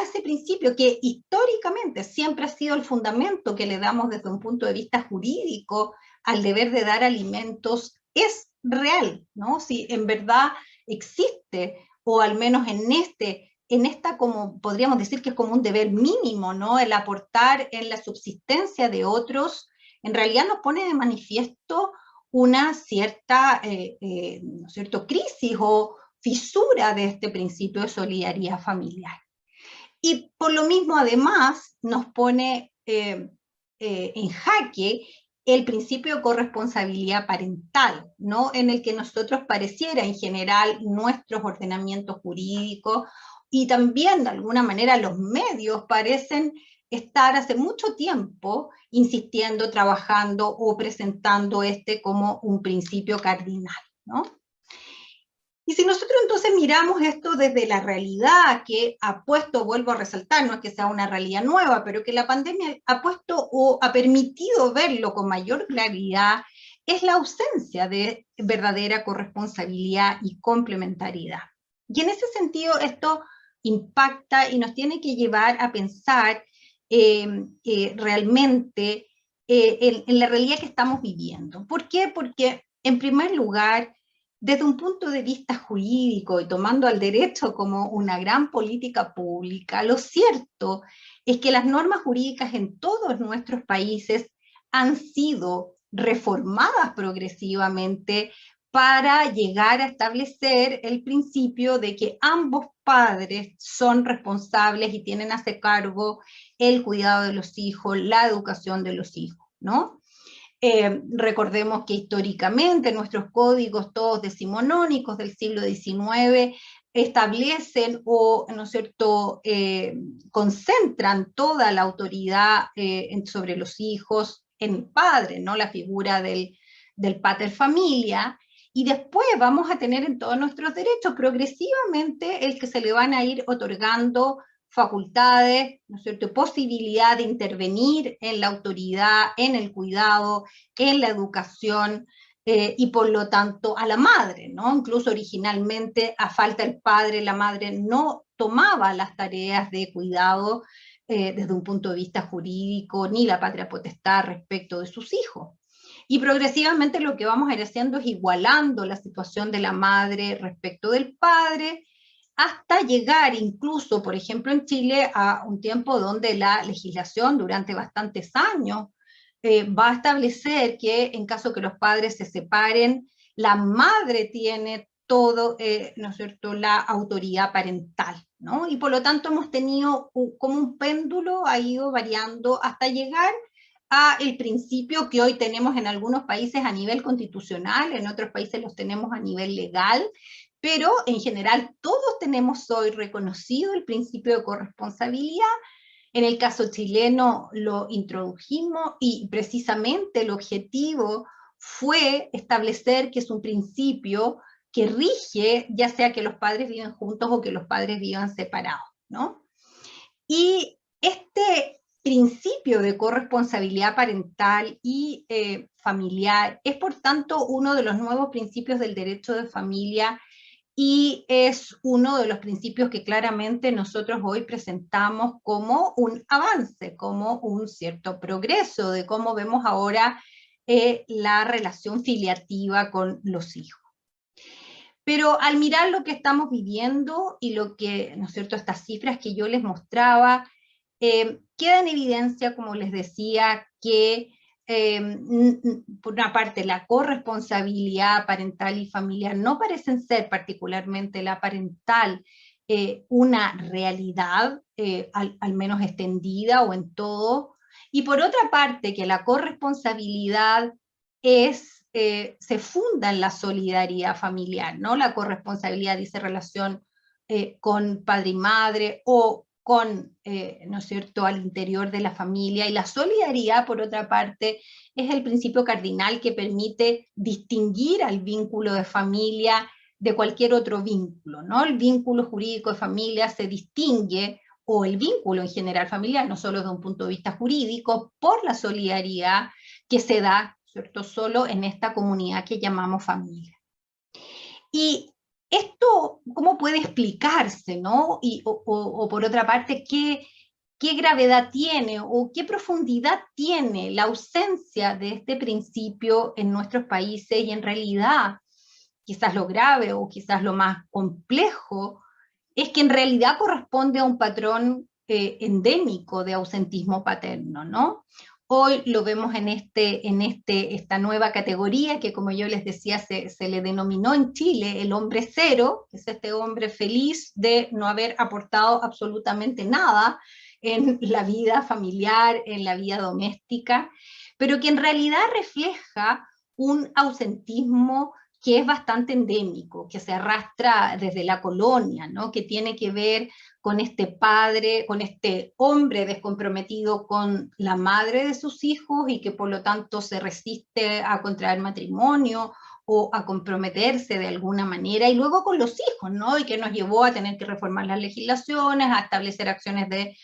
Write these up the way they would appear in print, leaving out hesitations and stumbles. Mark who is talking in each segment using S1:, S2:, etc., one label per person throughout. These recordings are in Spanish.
S1: ese principio que históricamente siempre ha sido el fundamento que le damos desde un punto de vista jurídico al deber de dar alimentos es real, ¿no? Si en verdad existe, o al menos en esta como podríamos decir que es como un deber mínimo, ¿no? El aportar en la subsistencia de otros, en realidad nos pone de manifiesto una cierta, ¿no es cierto?, crisis o fisura de este principio de solidaridad familiar. Y por lo mismo, además, nos pone en jaque el principio de corresponsabilidad parental, ¿no? En el que nosotros pareciera, en general, nuestros ordenamientos jurídicos y también, de alguna manera, los medios parecen estar hace mucho tiempo insistiendo, trabajando o presentando este como un principio cardinal, ¿no? Y si nosotros entonces miramos esto desde la realidad que ha puesto, vuelvo a resaltar, no es que sea una realidad nueva, pero que la pandemia ha puesto o ha permitido verlo con mayor claridad, es la ausencia de verdadera corresponsabilidad y complementariedad. Y en ese sentido esto impacta y nos tiene que llevar a pensar realmente en la realidad que estamos viviendo. ¿Por qué? Porque en primer lugar, desde un punto de vista jurídico y tomando al derecho como una gran política pública, lo cierto es que las normas jurídicas en todos nuestros países han sido reformadas progresivamente para llegar a establecer el principio de que ambos padres son responsables y tienen a su cargo el cuidado de los hijos, la educación de los hijos, ¿no? Recordemos que históricamente nuestros códigos todos decimonónicos del siglo XIX establecen o, ¿no es cierto?, concentran toda la autoridad sobre los hijos en el padre, ¿no? La figura del pater familia, y después vamos a tener en todos nuestros derechos progresivamente el que se le van a ir otorgando facultades, ¿no es cierto?, posibilidad de intervenir en la autoridad, en el cuidado, en la educación, y por lo tanto a la madre, ¿no? Incluso originalmente, a falta del padre, la madre no tomaba las tareas de cuidado desde un punto de vista jurídico, ni la patria potestad respecto de sus hijos. Y progresivamente lo que vamos a ir haciendo es igualando la situación de la madre respecto del padre, hasta llegar incluso, por ejemplo, en Chile, a un tiempo donde la legislación durante bastantes años va a establecer que en caso que los padres se separen, la madre tiene todo, ¿no es cierto?, la autoridad parental, ¿no? Y por lo tanto hemos tenido como un péndulo, ha ido variando hasta llegar a el principio que hoy tenemos en algunos países a nivel constitucional, en otros países los tenemos a nivel legal, pero en general todos tenemos hoy reconocido el principio de corresponsabilidad. En el caso chileno lo introdujimos y precisamente el objetivo fue establecer que es un principio que rige, ya sea que los padres viven juntos o que los padres vivan separados, ¿no? Y este principio de corresponsabilidad parental y familiar es, por tanto, uno de los nuevos principios del derecho de familia y es uno de los principios que claramente nosotros hoy presentamos como un avance, como un cierto progreso de cómo vemos ahora la relación filiativa con los hijos. Pero al mirar lo que estamos viviendo y lo que, ¿no es cierto?, estas cifras que yo les mostraba, queda en evidencia, como les decía, que por una parte la corresponsabilidad parental y familiar no parecen ser, particularmente la parental, una realidad, al menos extendida o en todo, y por otra parte que la corresponsabilidad se funda en la solidaridad familiar, ¿no? La corresponsabilidad dice relación con padre y madre o con, ¿no es cierto?, al interior de la familia, y la solidaridad, por otra parte, es el principio cardinal que permite distinguir al vínculo de familia de cualquier otro vínculo, ¿no? El vínculo jurídico de familia se distingue, o el vínculo en general familiar, no solo desde un punto de vista jurídico, por la solidaridad que se da, ¿cierto?, solo en esta comunidad que llamamos familia. Y Esto, ¿cómo puede explicarse, no? O por otra parte, ¿qué gravedad tiene o qué profundidad tiene la ausencia de este principio en nuestros países? Y en realidad, quizás lo grave o quizás lo más complejo, es que en realidad corresponde a un patrón endémico de ausentismo paterno, ¿no? Hoy lo vemos en esta nueva categoría que, como yo les decía, se le denominó en Chile el hombre cero, que es este hombre feliz de no haber aportado absolutamente nada en la vida familiar, en la vida doméstica, pero que en realidad refleja un ausentismo que es bastante endémico, que se arrastra desde la colonia, ¿no? Que tiene que ver con este padre, con este hombre descomprometido con la madre de sus hijos y que por lo tanto se resiste a contraer matrimonio o a comprometerse de alguna manera, y luego con los hijos, ¿no? Y que nos llevó a tener que reformar las legislaciones, a establecer acciones de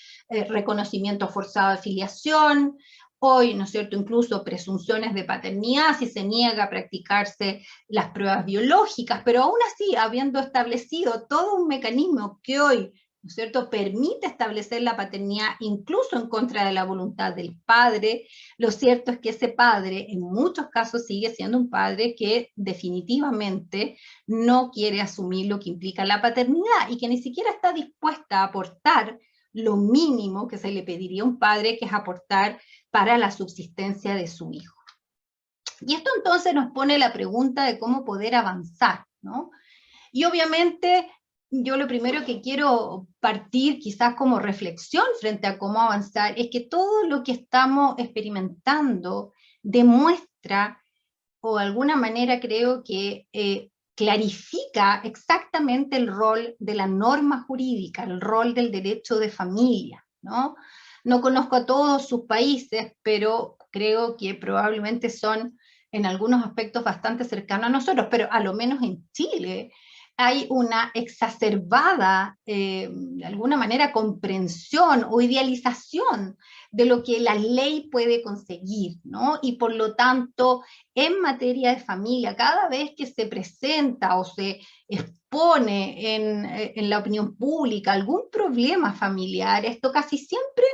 S1: reconocimiento forzado de filiación, hoy, ¿no es cierto?, incluso presunciones de paternidad si se niega a practicarse las pruebas biológicas, pero aún así, habiendo establecido todo un mecanismo que hoy, ¿no es cierto?, permite establecer la paternidad incluso en contra de la voluntad del padre, lo cierto es que ese padre en muchos casos sigue siendo un padre que definitivamente no quiere asumir lo que implica la paternidad y que ni siquiera está dispuesta a aportar lo mínimo que se le pediría a un padre, que es aportar para la subsistencia de su hijo. Y esto entonces nos pone la pregunta de cómo poder avanzar, ¿no? Y obviamente yo lo primero que quiero partir quizás como reflexión frente a cómo avanzar es que todo lo que estamos experimentando demuestra, o de alguna manera creo que clarifica exactamente el rol de la norma jurídica, el rol del derecho de familia, ¿no? No conozco a todos sus países, pero creo que probablemente son en algunos aspectos bastante cercanos a nosotros, pero a lo menos en Chile hay una exacerbada, de alguna manera, comprensión o idealización de lo que la ley puede conseguir, ¿no? Y por lo tanto, en materia de familia, cada vez que se presenta o se expone en la opinión pública algún problema familiar, esto casi siempre,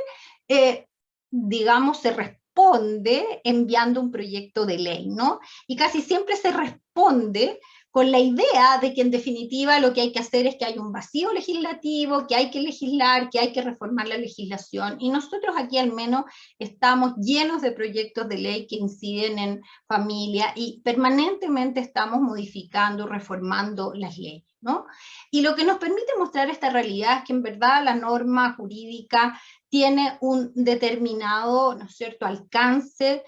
S1: digamos, se responde enviando un proyecto de ley, ¿no? Y casi siempre se responde con la idea de que en definitiva lo que hay que hacer es que hay un vacío legislativo, que hay que legislar, que hay que reformar la legislación, y nosotros aquí al menos estamos llenos de proyectos de ley que inciden en familia y permanentemente estamos modificando, reformando las leyes, ¿no? Y lo que nos permite mostrar esta realidad es que en verdad la norma jurídica tiene un determinado, ¿no es cierto?, alcance.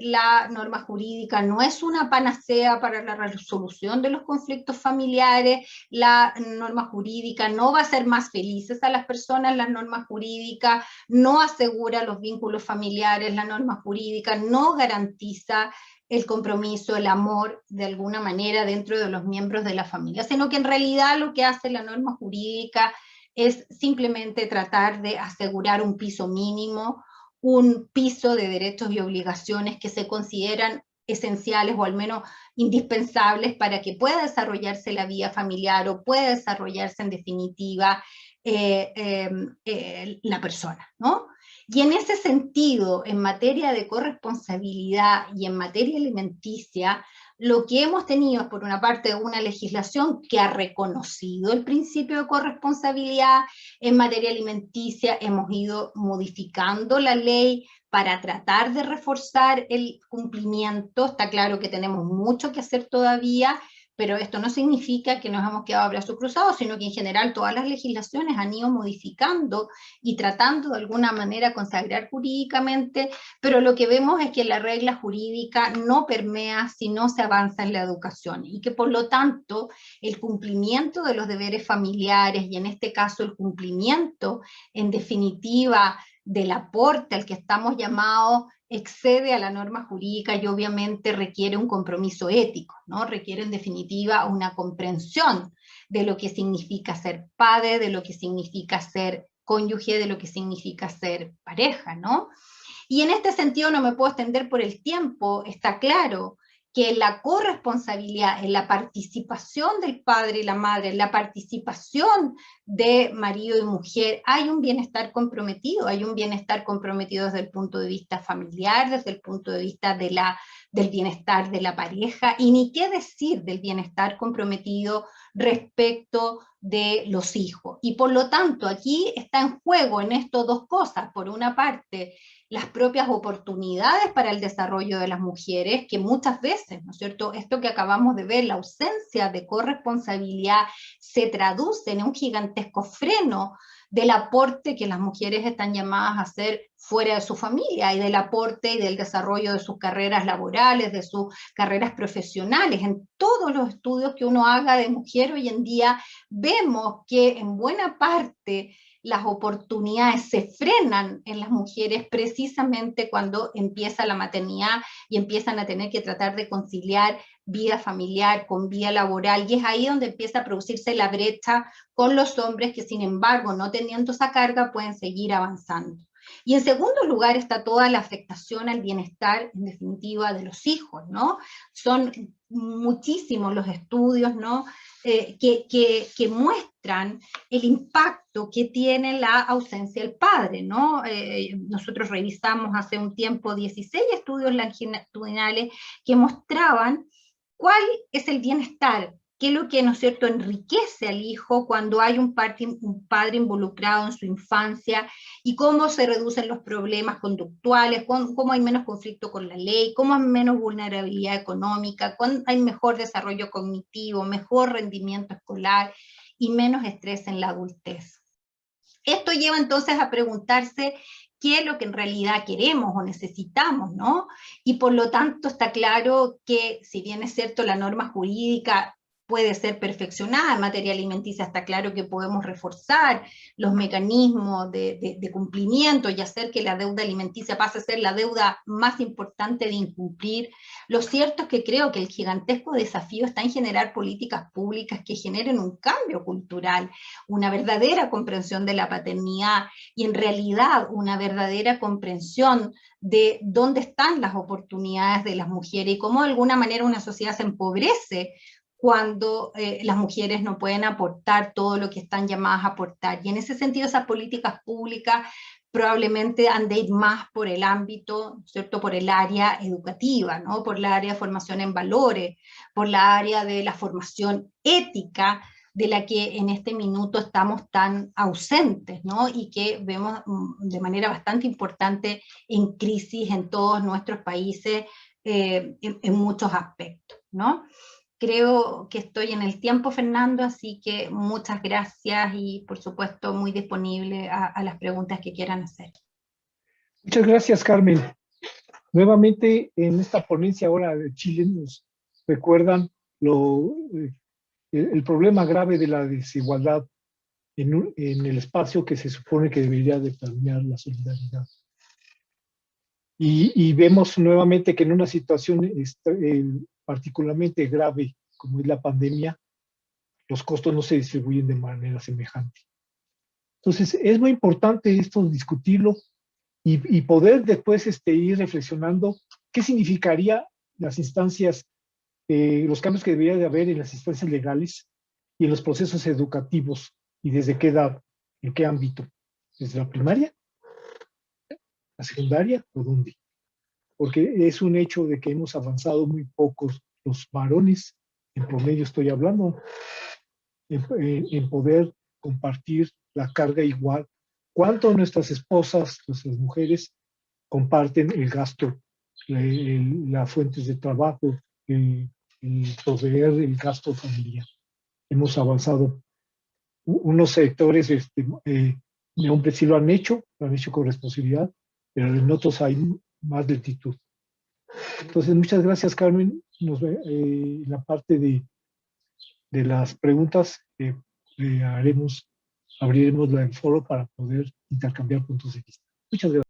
S1: La norma jurídica no es una panacea para la resolución de los conflictos familiares, la norma jurídica no va a hacer más felices a las personas, la norma jurídica no asegura los vínculos familiares, la norma jurídica no garantiza el compromiso, el amor, de alguna manera, dentro de los miembros de la familia, sino que en realidad lo que hace la norma jurídica es simplemente tratar de asegurar un piso mínimo, un piso de derechos y obligaciones que se consideran esenciales o al menos indispensables para que pueda desarrollarse la vida familiar o pueda desarrollarse en definitiva la persona, ¿no? Y en ese sentido, en materia de corresponsabilidad y en materia alimenticia, lo que hemos tenido es, por una parte, una legislación que ha reconocido el principio de corresponsabilidad. En materia alimenticia hemos ido modificando la ley para tratar de reforzar el cumplimiento. Está claro que tenemos mucho que hacer todavía, pero esto no significa que nos hemos quedado a brazos cruzados, sino que en general todas las legislaciones han ido modificando y tratando de alguna manera consagrar jurídicamente, pero lo que vemos es que la regla jurídica no permea si no se avanza en la educación, y que por lo tanto el cumplimiento de los deberes familiares, y en este caso el cumplimiento en definitiva del aporte al que estamos llamados, excede a la norma jurídica y obviamente requiere un compromiso ético, ¿no? Requiere en definitiva una comprensión de lo que significa ser padre, de lo que significa ser cónyuge, de lo que significa ser pareja, ¿no? Y en este sentido no me puedo extender por el tiempo, está claro que la corresponsabilidad, en la participación del padre y la madre, en la participación de marido y mujer, hay un bienestar comprometido desde el punto de vista familiar, desde el punto de vista del bienestar de la pareja, y ni qué decir del bienestar comprometido respecto de los hijos. Y por lo tanto, aquí está en juego en esto dos cosas. Por una parte, las propias oportunidades para el desarrollo de las mujeres, que muchas veces, ¿no es cierto?, esto que acabamos de ver, la ausencia de corresponsabilidad, se traduce en un gigantesco freno del aporte que las mujeres están llamadas a hacer fuera de su familia, y del aporte y del desarrollo de sus carreras laborales, de sus carreras profesionales. En todos los estudios que uno haga de mujer hoy en día, vemos que en buena parte las oportunidades se frenan en las mujeres precisamente cuando empieza la maternidad y empiezan a tener que tratar de conciliar vida familiar con vida laboral, y es ahí donde empieza a producirse la brecha con los hombres que, sin embargo, no teniendo esa carga, pueden seguir avanzando. Y en segundo lugar está toda la afectación al bienestar, en definitiva, de los hijos, ¿no? Son muchísimos los estudios, ¿no?, que muestran el impacto que tiene la ausencia del padre, ¿no? Nosotros revisamos hace un tiempo 16 estudios longitudinales que mostraban cuál es el bienestar, qué es lo que, ¿no es cierto?, enriquece al hijo cuando hay un padre involucrado en su infancia, y cómo se reducen los problemas conductuales, cómo hay menos conflicto con la ley, cómo hay menos vulnerabilidad económica, cómo hay mejor desarrollo cognitivo, mejor rendimiento escolar y menos estrés en la adultez. Esto lleva entonces a preguntarse qué es lo que en realidad queremos o necesitamos, ¿no? Y por lo tanto está claro que, si bien es cierto, la norma jurídica puede ser perfeccionada en materia alimenticia, está claro que podemos reforzar los mecanismos de cumplimiento y hacer que la deuda alimenticia pase a ser la deuda más importante de incumplir. Lo cierto es que creo que el gigantesco desafío está en generar políticas públicas que generen un cambio cultural, una verdadera comprensión de la paternidad, y en realidad una verdadera comprensión de dónde están las oportunidades de las mujeres y cómo de alguna manera una sociedad se empobrece cuando las mujeres no pueden aportar todo lo que están llamadas a aportar. Y en ese sentido, esas políticas públicas probablemente han de ir más por el ámbito, ¿cierto?, por el área educativa, ¿no?, por la área de formación en valores, por la área de la formación ética, de la que en este minuto estamos tan ausentes, ¿no?, y que vemos de manera bastante importante en crisis en todos nuestros países, en muchos aspectos, ¿no? Creo que estoy en el tiempo, Fernando, así que muchas gracias y, por supuesto, muy disponible a las preguntas que quieran hacer.
S2: Muchas gracias, Carmen. Nuevamente, en esta ponencia ahora de Chile nos recuerdan el problema grave de la desigualdad en el espacio que se supone que debería determinar la solidaridad. Y vemos nuevamente que en una situación particularmente grave como es la pandemia, los costos no se distribuyen de manera semejante. Entonces, es muy importante esto discutirlo y poder después ir reflexionando qué significaría las instancias, los cambios que debería de haber en las instancias legales y en los procesos educativos, y desde qué edad, en qué ámbito, desde la primaria, la secundaria o dónde. Porque es un hecho de que hemos avanzado muy pocos los varones, en promedio estoy hablando, en poder compartir la carga igual. ¿Cuánto nuestras esposas, nuestras mujeres, comparten el gasto, las fuentes de trabajo, el proveer el gasto familiar? Hemos avanzado. Unos sectores de hombres sí lo han hecho con responsabilidad, pero en otros hay más lentitud. Entonces, muchas gracias, Carmen. En la parte de las preguntas abriremos el foro para poder intercambiar puntos de vista. Muchas gracias.